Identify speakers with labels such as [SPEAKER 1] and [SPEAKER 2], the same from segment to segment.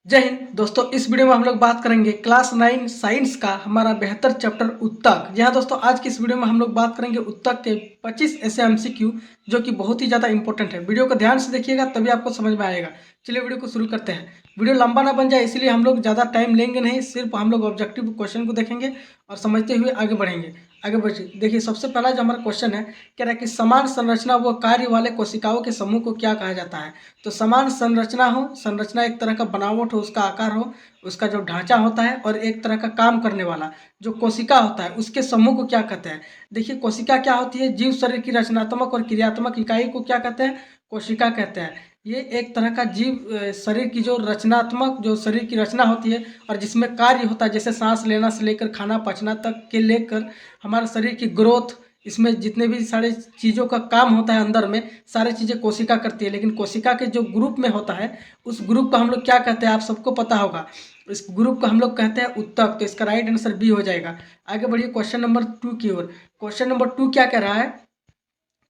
[SPEAKER 1] जय हिंद दोस्तों। इस वीडियो में हम लोग बात करेंगे क्लास 9 साइंस का हमारा बेहतर चैप्टर उत्तक। जी हाँ दोस्तों, आज की इस वीडियो में हम लोग बात करेंगे उत्तक के 25 ऐसे एमसीक्यू जो कि बहुत ही ज़्यादा इंपॉर्टेंट है। वीडियो को ध्यान से देखिएगा तभी आपको समझ में आएगा। चलिए वीडियो को शुरू करते हैं। वीडियो लंबा ना बन जाए इसलिए हम लोग ज़्यादा टाइम लेंगे नहीं, सिर्फ हम लोग ऑब्जेक्टिव क्वेश्चन को देखेंगे और समझते हुए आगे बढ़ेंगे। आगे बढ़िए, देखिए सबसे पहला जो हमारा क्वेश्चन है, कह रहा है कि समान संरचना व कार्य वाले कोशिकाओं के समूह को क्या कहा जाता है। तो समान संरचना हो, संरचना एक तरह का बनावट हो, उसका आकार हो, उसका जो ढांचा होता है, और एक तरह का काम करने वाला जो कोशिका होता है उसके समूह को क्या कहते हैं। देखिए कोशिका क्या होती है, जीव शरीर की रचनात्मक और क्रियात्मक इकाई को क्या कहते हैं, कोशिका कहते हैं। ये एक तरह का जीव शरीर की जो रचनात्मक, जो शरीर की रचना होती है और जिसमें कार्य होता है, जैसे सांस लेना से लेकर खाना पचना तक के लेकर हमारे शरीर की ग्रोथ, इसमें जितने भी सारे चीज़ों का काम होता है अंदर में, सारी चीज़ें कोशिका करती है। लेकिन कोशिका के जो ग्रुप में होता है उस ग्रुप को हम लोग क्या कहते हैं, आप सबको पता होगा। इस ग्रुप को हम लोग कहते हैं उत्तक। तो इसका राइट आंसर बी हो जाएगा। आगे बढ़िए क्वेश्चन नंबर 2 की ओर। क्वेश्चन नंबर 2 क्या कह रहा है,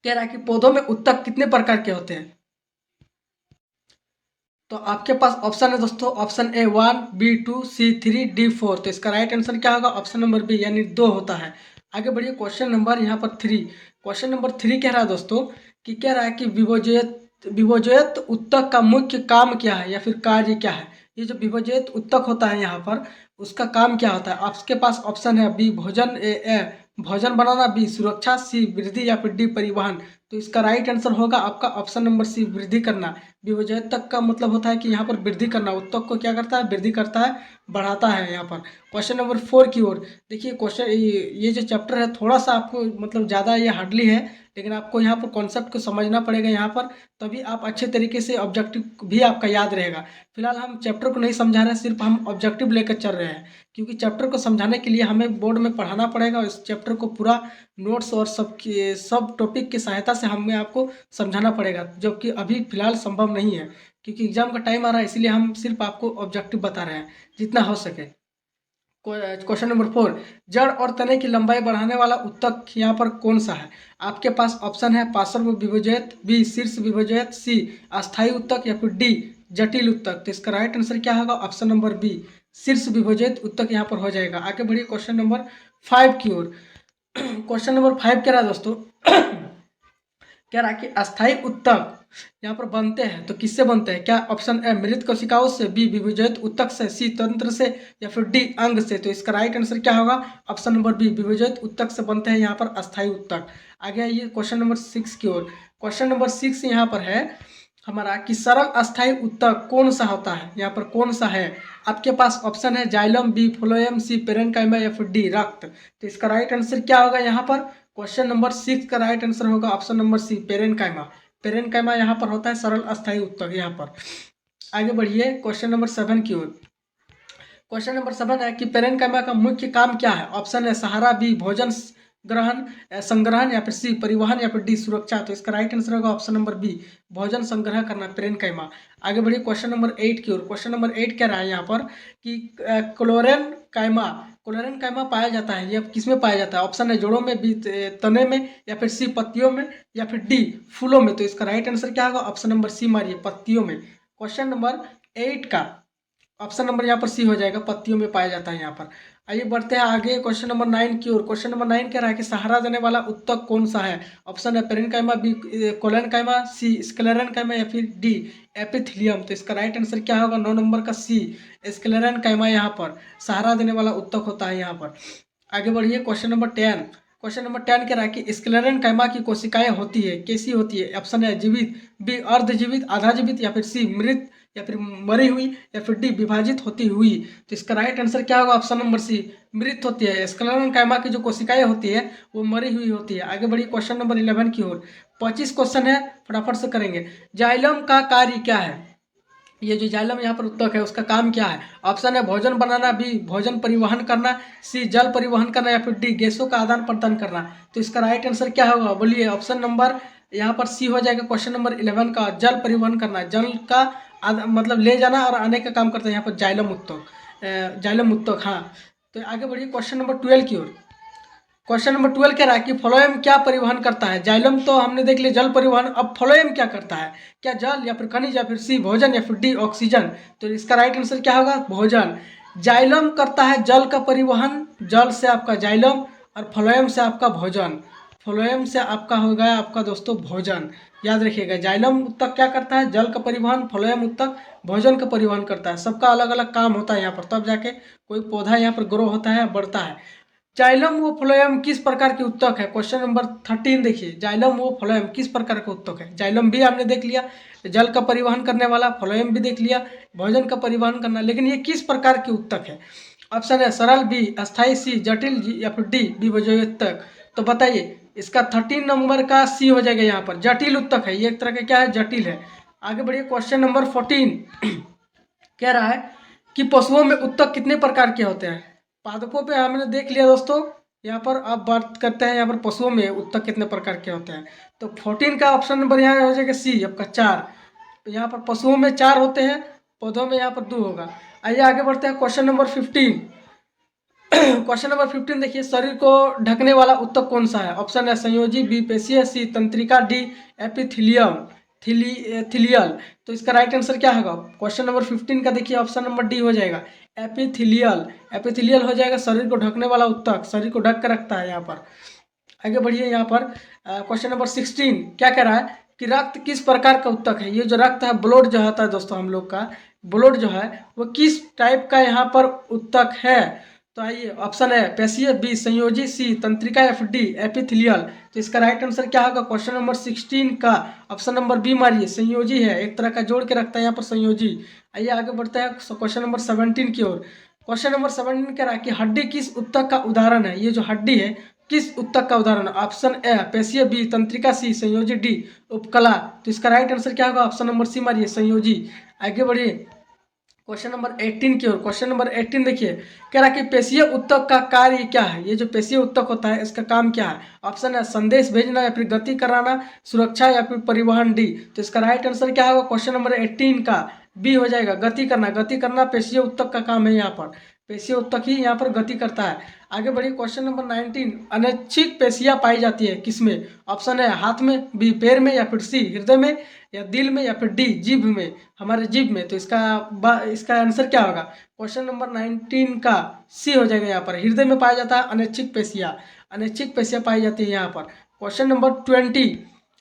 [SPEAKER 1] कह रहा है कि पौधों में उत्तक कितने प्रकार के होते हैं। तो आपके पास ऑप्शन है दोस्तों, option A 1, B 2, C 3, D 4। तो इसका राइट आंसर क्या होगा, ऑप्शन नंबर बी यानी 2 होता है। आगे बढ़िए क्वेश्चन नंबर यहाँ पर 3। क्वेश्चन नंबर 3 कह रहा है दोस्तों कि कह रहा है कि विभोजयत उत्तक का मुख्य काम क्या है या फिर कार्य क्या है। ये जो विभोजयत उत्तक होता है यहाँ पर, उसका काम क्या होता है। आपके पास ऑप्शन है बी भोजन, ए भोजन बनाना, बी सुरक्षा, सी वृद्धि या फिर डी परिवहन। तो इसका राइट आंसर होगा आपका ऑप्शन नंबर सी वृद्धि करना। विभोजयत तक का मतलब होता है कि यहाँ पर वृद्धि करना, उत्तक को क्या करता है, वृद्धि करता है, बढ़ाता है। यहाँ पर क्वेश्चन नंबर 4 की ओर देखिए। क्वेश्चन ये जो चैप्टर है थोड़ा सा आपको मतलब ज़्यादा ये हार्डली है, लेकिन आपको यहाँ पर कॉन्सेप्ट को समझना पड़ेगा यहाँ पर, तभी आप अच्छे तरीके से ऑब्जेक्टिव भी आपका याद रहेगा। फिलहाल हम चैप्टर को नहीं समझा रहे हैं, सिर्फ हम ऑब्जेक्टिव लेकर चल रहे हैं, क्योंकि चैप्टर को समझाने के लिए हमें बोर्ड में पढ़ाना पड़ेगा और इस चैप्टर को पूरा नोट्स और सब टॉपिक की सहायता से हमें आपको समझाना पड़ेगा, जो कि अभी फिलहाल संभव नहीं है, क्योंकि एग्जाम का टाइम आ रहा है। इसलिए हम सिर्फ आपको ऑब्जेक्टिव बता रहे हैं जितना हो सके। क्वेश्चन नंबर 4, जड़ और तने की लंबाई बढ़ाने वाला उत्तक यहाँ पर कौन सा है। आपके पास ऑप्शन है पार्श्व विभोजयत, बी शीर्ष विभोजयत, सी अस्थायी उत्तक या फिर डी जटिल उत्तक। तो इसका राइट आंसर क्या होगा, ऑप्शन नंबर बी शीर्ष विभोजयत उत्तक यहाँ पर हो जाएगा। आगे बढ़िए क्वेश्चन नंबर 5 की ओर। क्वेश्चन नंबर 5 कह रहा है दोस्तों कह रहा है कि अस्थायी उत्तक यहाँ पर बनते हैं तो किससे बनते हैं। क्या ऑप्शन ए मृत कोशिकाओं से, बी विभोजयत उत्तक से, सी तंत्र से या फिर डी अंग से। तो इसका राइट आंसर क्या होगा, ऑप्शन नंबर बी विभोजयत उत्तक से बनते हैं यहाँ पर अस्थायी उत्तक। आगे आइए क्वेश्चन नंबर 6 की ओर। क्वेश्चन नंबर 6 यहाँ पर है हमारा कि सरल अस्थायी उत्तक कौन सा होता है, यहाँ पर कौन सा है। आपके पास ऑप्शन है जाइलम, बी फ्लोएम, सी पेरेन्काइमा या फिर डी रक्त। तो इसका राइट आंसर क्या होगा, यहाँ पर क्वेश्चन नंबर 6 का राइट आंसर होगा option number C parenchyma. Parenchyma यहाँ पर होता है सरल अस्थायी उत्तक यहाँ पर। आगे बढ़िए क्वेश्चन नंबर 7 की ओर। क्वेश्चन नंबर 7 है कि पेरेन्काइमा का मुख्य काम क्या है। ऑप्शन है सहारा, बी भोजन ग्रहण संग्रहण या फिर सी परिवहन या फिर डी सुरक्षा। तो इसका राइट आंसर होगा ऑप्शन नंबर बी भोजन संग्रह करना, पेरेन्काइमा। आगे बढ़िए क्वेश्चन नंबर 8 की ओर। क्वेश्चन नंबर 8 कह रहा है यहाँ पर कि क्लोरेन्काइमा, क्लोरेन्काइमा पाया जाता है, यह किसमें पाया जाता है। ऑप्शन है जोड़ों में, बी तने में या फिर सी पत्तियों में या फिर डी फूलों में। तो इसका राइट आंसर क्या होगा, ऑप्शन नंबर सी मारिए, पत्तियों में। क्वेश्चन नंबर 8 का ऑप्शन नंबर यहाँ पर सी हो जाएगा, पत्तियों में पाया जाता है यहाँ पर। आइए बढ़ते हैं आगे क्वेश्चन नंबर 9 की ओर। क्वेश्चन नंबर 9 कह रहा है कि सहारा देने वाला उत्तक कौन सा है। ऑप्शन है पेरेन्काइमा, बी कोलेन्काइमा, सी स्क्लेरेन्काइमा या फिर डी एपिथेलियम। तो इसका राइट आंसर क्या होगा, 9 नंबर का सी स्क्लेरेन्काइमा यहाँ पर सहारा देने वाला उत्तक होता है यहाँ पर। आगे बढ़िए क्वेश्चन नंबर 10। क्वेश्चन नंबर 10 कह रहा है कि स्क्लेरेन्काइमा की कोशिकाएं होती है, कैसी होती है। ऑप्शन है जीवित, बी अर्धजीवित, आधा जीवित या फिर सी मृत या फिर मरी हुई या फिर डी विभाजित होती हुई। तो इसका राइट आंसर क्या होगा, ऑप्शन नंबर सी मृत होती है। स्क्लेरेन्काइमा की जो कोशिकाएं होती है वो मरी हुई होती है। आगे बढ़िए क्वेश्चन नंबर 11 की ओर। 25 क्वेश्चन है, फटाफट से करेंगे। जाइलम का कार्य क्या है, ये जो जाइलम यहाँ पर उत्तक है उसका काम क्या है। ऑप्शन है भोजन बनाना, बी भोजन परिवहन करना, सी जल परिवहन करना या फिर डी गैसों का आदान प्रदान करना। तो इसका राइट आंसर क्या होगा, बोलिए। ऑप्शन नंबर यहाँ पर सी हो जाएगा, क्वेश्चन नंबर 11 का जल परिवहन करना, जल का मतलब ले जाना और आने का काम करता है यहाँ पर जाइलम उत्तक, जाइलम उत्तक। हाँ, तो आगे बढ़िए क्वेश्चन नंबर 12 की ओर। क्वेश्चन नंबर 12 कह रहा है कि फ्लोएम क्या परिवहन करता है। जाइलम तो हमने देख लिया जल परिवहन, अब फ्लोएम क्या करता है, क्या जल या फिर खनिज या फिर सी भोजन या फिर डी ऑक्सीजन। तो इसका राइट आंसर क्या होगा, भोजन। जाइलम करता है जल का परिवहन, जल से आपका जाइलम, और फ्लोएम से आपका भोजन। फ्लोएम से आपका हो गया आपका दोस्तों भोजन। याद रखिएगा, जाइलम उत्तक क्या करता है, जल का परिवहन, फ्लोएम उत्तक भोजन का परिवहन करता है। सबका अलग अलग काम होता है यहाँ पर, तब जाके कोई पौधा यहाँ पर ग्रो होता है, बढ़ता है। जाइलम व फ्लोएम किस प्रकार के उत्तक है। क्वेश्चन नंबर 13 देखिए, जाइलम व फ्लोएम किस प्रकार का उत्तक है। जाइलम भी आपने देख लिया जल का परिवहन करने वाला, फ्लोएम भी देख लिया भोजन का परिवहन करना, लेकिन ये किस प्रकार के उत्तक है। ऑप्शन है सरल, बी अस्थाई, सी जटिल, जी या फिर डी विभेजक उत्तक। तो बताइए इसका 13 नंबर का सी हो जाएगा यहाँ पर, जटिल उत्तक है ये, एक तरह का क्या है, जटिल है। आगे बढ़िए, क्वेश्चन नंबर 14 कह रहा है कि पशुओं में उत्तक कितने प्रकार के होते हैं। पादपों पे हमने देख लिया दोस्तों, यहाँ पर अब बात करते हैं यहाँ पर पशुओं में उत्तक कितने प्रकार के होते हैं। तो 14 का ऑप्शन नंबर यहाँ हो जाएगा सी आपका 4। यहाँ पर पशुओं में 4 होते हैं, पौधों में यहाँ पर 2 होगा। आइए आगे बढ़ते हैं, क्वेश्चन नंबर 15। क्वेश्चन नंबर 15 देखिए, शरीर को ढकने वाला उत्तक कौन सा है। ऑप्शन है संयोजी, बी पेशीय, सी तंत्रिका, डी एपिथिलियम थिलियल। तो इसका राइट आंसर क्या होगा। क्वेश्चन नंबर 15 का देखिए ऑप्शन नंबर डी हो जाएगा, एपिथिलियल। एपिथिलियल हो जाएगा शरीर को ढकने वाला उत्तक, शरीर को ढक कर रखता है यहाँ पर। आगे बढ़िए, यहाँ पर क्वेश्चन नंबर 16 क्या कह रहा है कि रक्त किस प्रकार का उत्तक है। ये जो रक्त है, ब्लड जो होता है दोस्तों हम लोग का, ब्लड जो है वो किस टाइप का यहाँ पर उत्तक है। तो आइए, ऑप्शन है पेशीय, बी संयोजी, सी तंत्रिका, एफ डी एपिथिलियल। तो इसका राइट आंसर क्या होगा क्वेश्चन नंबर 16 का, ऑप्शन नंबर बी मारिए, संयोजी है, एक तरह का जोड़ के रखता है यहाँ पर संयोजी। आइए आगे बढ़ते हैं क्वेश्चन नंबर 17 की ओर। क्वेश्चन नंबर 17 कह रहा है कि हड्डी किस उत्तक का उदाहरण है। ये जो हड्डी है किस उत्तक का उदाहरण है। ऑप्शन ए पेशीय, बी तंत्रिका, सी संयोजी, डी उपकला। तो इसका राइट आंसर क्या होगा, ऑप्शन नंबर सी मारिए, संयोजी। आगे बढ़िए, क्वेश्चन नंबर 18 की ओर। क्वेश्चन नंबर 18 देखिए, कह रहा है कि पेशीय उत्तक का कार्य क्या है। ये जो पेशीय उत्तक होता है इसका काम क्या है। ऑप्शन है संदेश भेजना, या फिर गति कराना, सुरक्षा, या फिर परिवहन, डी। तो इसका राइट आंसर क्या होगा क्वेश्चन नंबर 18 का, बी हो जाएगा, गति करना। गति करना पेशीय उत्तक का काम है यहाँ पर, पेशीय उत्तक ही यहाँ पर गति करता है। आगे बढ़िए, क्वेश्चन नंबर 19, अनैच्छिक पेशियां पाई जाती है किसमें। ऑप्शन है हाथ में, बी पैर में, या फिर सी हृदय में, या दिल में, या फिर डी जीभ में, हमारे जीभ में। तो इसका आंसर क्या होगा क्वेश्चन नंबर 19 का, सी हो जाएगा। यहाँ पर हृदय में पाया जाता है अनैच्छिक पेशियां, अनैच्छिक पेशियां पाई जाती है यहाँ पर। क्वेश्चन नंबर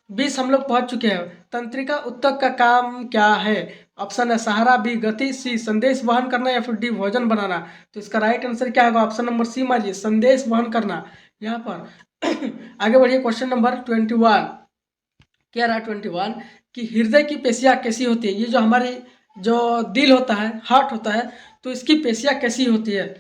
[SPEAKER 1] 20 हम लोग पहुंच चुके हैं। तंत्रिका उत्तक का काम क्या है। ऑप्शन है सहारा, बी गति, सी संदेश वहन करना, या फिर डी भोजन बनाना। तो इसका राइट आंसर क्या होगा, ऑप्शन नंबर सी मारिए, संदेश वहन करना यहाँ पर। आगे बढ़िए, क्वेश्चन नंबर 21 क्या रहा 21 कि हृदय की पेशियां कैसी होती है। ये जो हमारी जो दिल होता है, हार्ट होता है, तो इसकी पेशियां कैसी होती है।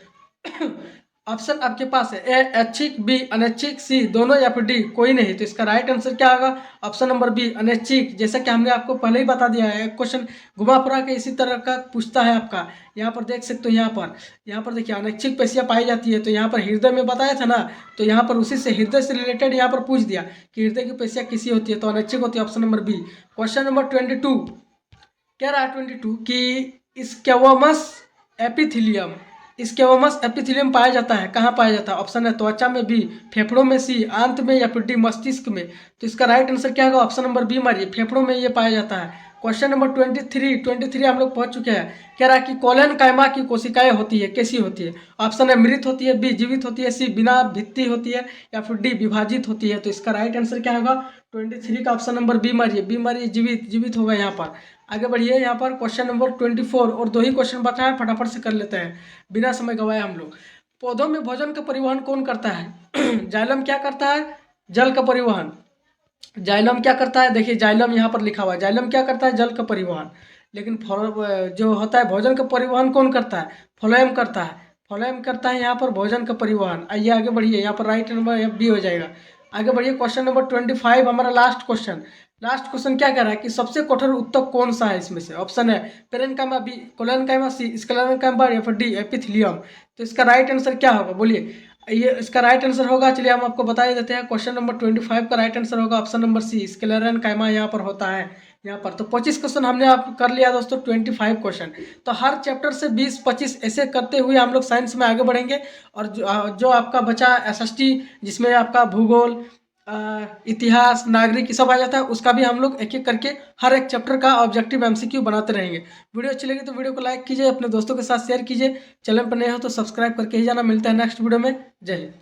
[SPEAKER 1] ऑप्शन आपके पास है ए ऐच्छिक, बी अनैच्छिक, सी दोनों, या फिर डी कोई नहीं। तो इसका राइट आंसर क्या होगा, ऑप्शन नंबर बी अनैच्छिक। जैसा कि हमने आपको पहले ही बता दिया है, क्वेश्चन घुमा फिरा के इसी तरह का पूछता है आपका। यहाँ पर देख सकते हो, यहाँ पर देखिए अनैच्छिक पेशियां पाई जाती है। तो यहाँ पर हृदय में बताया था ना, तो यहाँ पर उसी से हृदय से रिलेटेड यहाँ पर पूछ दिया कि हृदय की पेशियां किसी होती है, तो अनैच्छिक होती है, option number B. Question number 22 कह रहा है 22 कि स्क्वैमस एपिथिलियम, स्क्वैमस एपिथिलियम पाया जाता है, कहाँ पाया जाता है। ऑप्शन है त्वचा में, बी फेफड़ों में, सी आंत में, या फिर डी मस्तिष्क में। तो इसका राइट आंसर क्या होगा, ऑप्शन नंबर बी मारिए, फेफड़ों में ये पाया जाता है। क्वेश्चन नंबर 23 हम लोग पहुंच चुके हैं। कह रहा है कि कोलन कायमा की कोशिकाएं होती है, कैसी होती है। ऑप्शन है मृत होती है, बी जीवित होती है, सी बिना भित्ति होती है, या फिर डी विभाजित होती है। तो इसका राइट आंसर क्या होगा 23 का, ऑप्शन नंबर बी मारिए, जीवित, जीवित होगा यहाँ पर। आगे बढ़िए, यहाँ पर क्वेश्चन नंबर 24 और 2 ही क्वेश्चन बचा है, फटाफट से कर लेते हैं बिना समय गवाए हम लोग। पौधों में भोजन का परिवहन कौन करता है। जाइलम क्या करता है, जल का परिवहन। जाइलम क्या करता है, देखिए जाइलम यहाँ पर लिखा हुआ है, जाइलम क्या करता है, जल का परिवहन। लेकिन जो होता है भोजन का परिवहन कौन करता है, फ्लोएम करता है। फ्लोएम करता है यहाँ पर भोजन का परिवहन। आइए आगे बढ़िए, यहाँ पर राइट नंबर बी हो जाएगा। आगे बढ़िए, क्वेश्चन नंबर 25 हमारा लास्ट क्वेश्चन क्या कह रहा है कि सबसे कठोर उत्तक कौन सा है इसमें से। ऑप्शन है पेरेन्काइमा, बी कोलेनकाइमा, सी स्क्लेरेन्काइमा, या फिर डी एपिथिलियम। तो इसका राइट आंसर क्या होगा बोलिए। ये इसका राइट आंसर होगा, चलिए हम आपको बता ही देते हैं। क्वेश्चन नंबर 25 का राइट आंसर होगा ऑप्शन नंबर सी, स्क्लेरेन्काइमा यहाँ पर होता है। यहाँ पर। तो 25 क्वेश्चन हमने आप कर लिया दोस्तों, 25 क्वेश्चन। तो हर चैप्टर से 20-25 ऐसे करते हुए हम लोग साइंस में आगे बढ़ेंगे। और जो आपका बचा एसएसटी, जिसमें आपका भूगोल, इतिहास, नागरिक ये सब आ जाता है, उसका भी हम लोग एक एक करके हर एक चैप्टर का ऑब्जेक्टिव एमसीक्यू बनाते रहेंगे। वीडियो अच्छी लगी तो वीडियो को लाइक कीजिए, अपने दोस्तों के साथ शेयर कीजिए, चैनल पर नए हो तो सब्सक्राइब करके ही जाना। मिलता है नेक्स्ट वीडियो में। जय हिंद।